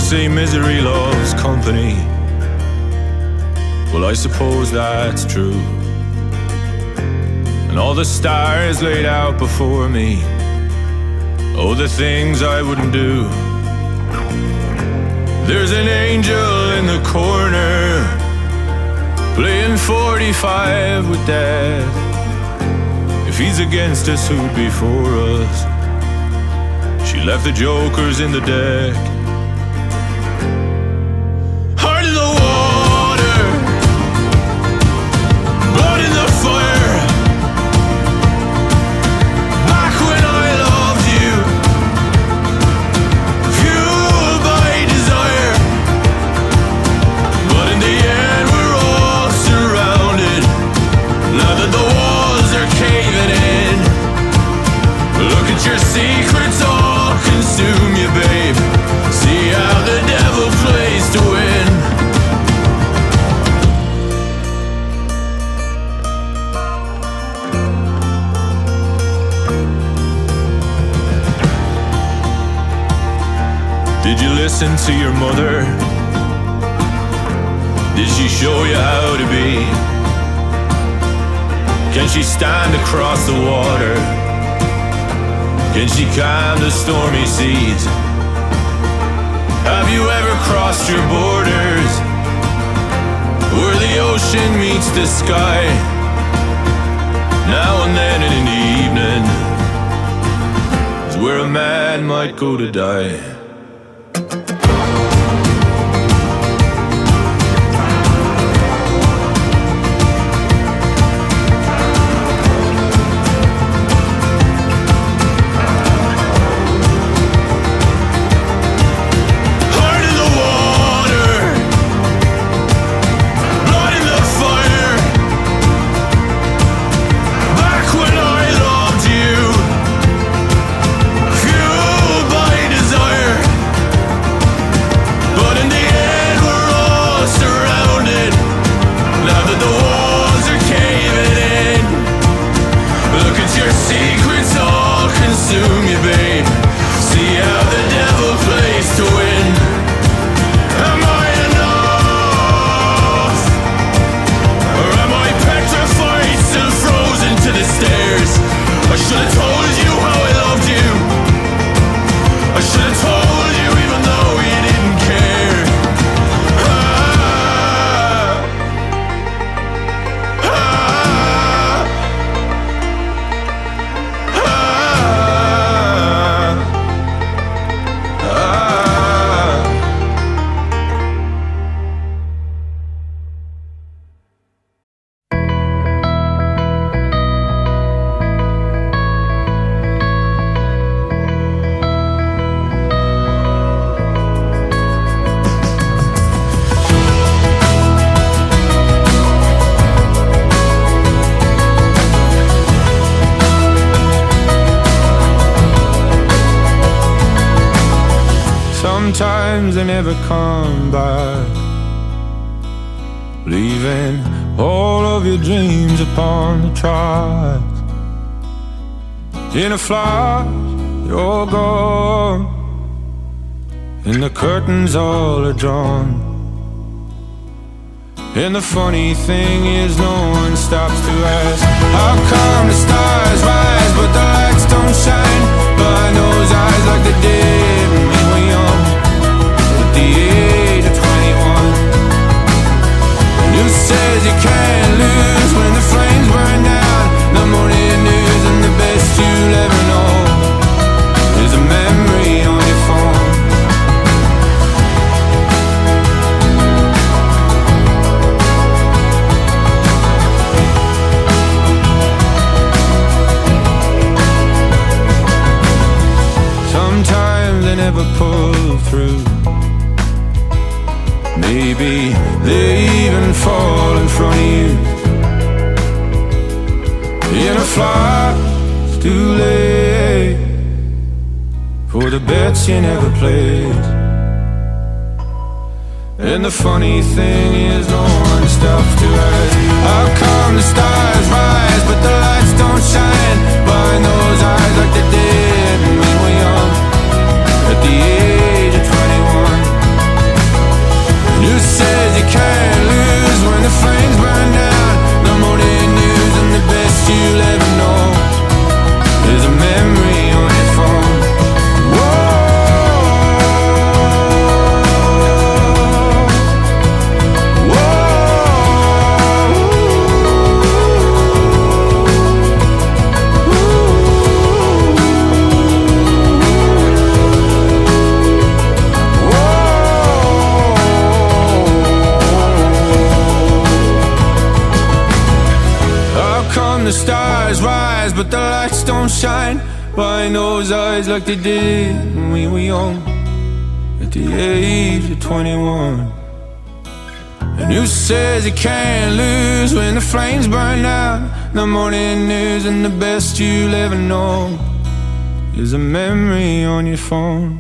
say misery loves company. Well, I suppose that's true. And all the stars laid out before me, oh, the things I wouldn't do. There's an angel in the corner playing 45 with death. If he's against us, who'd be for us? She left the jokers in the deck. Heart in the water, blood in the fire. Back when I loved you, fueled by desire. But in the end we're all surrounded, now that the walls are caving in. Look at your secrets all consume you, babe. See how the devil plays to win. Did you listen to your mother? Did she show you how to be? Can she stand across the water? Can she calm the stormy seas? Have you ever crossed your borders where the ocean meets the sky? Now and then in the evening is where a man might go to die. Sometimes they never come back, leaving all of your dreams upon the tracks. In a flash, you're gone, and the curtains all are drawn. And the funny thing is no one stops to ask, how come the stars rise but the lights don't shine behind those eyes like they did when we were young, at the age of 21. And who says you can't lose when the flames burn down the morning news, and the best you'll ever know is a memory on your phone. Sometimes they never pull through. Maybe they even fall in front of you. In a flash, it's too late for the bets you never played. And the funny thing is no one stops to ask, how come the stars rise but the lights don't shine behind those eyes like they did when we were young, at the age of 21. but the lights don't shine behind those eyes like they did when we were young, at the age of 21. And who says you can't lose when the flames burn out? The morning news and the best you'll ever know is a memory on your phone.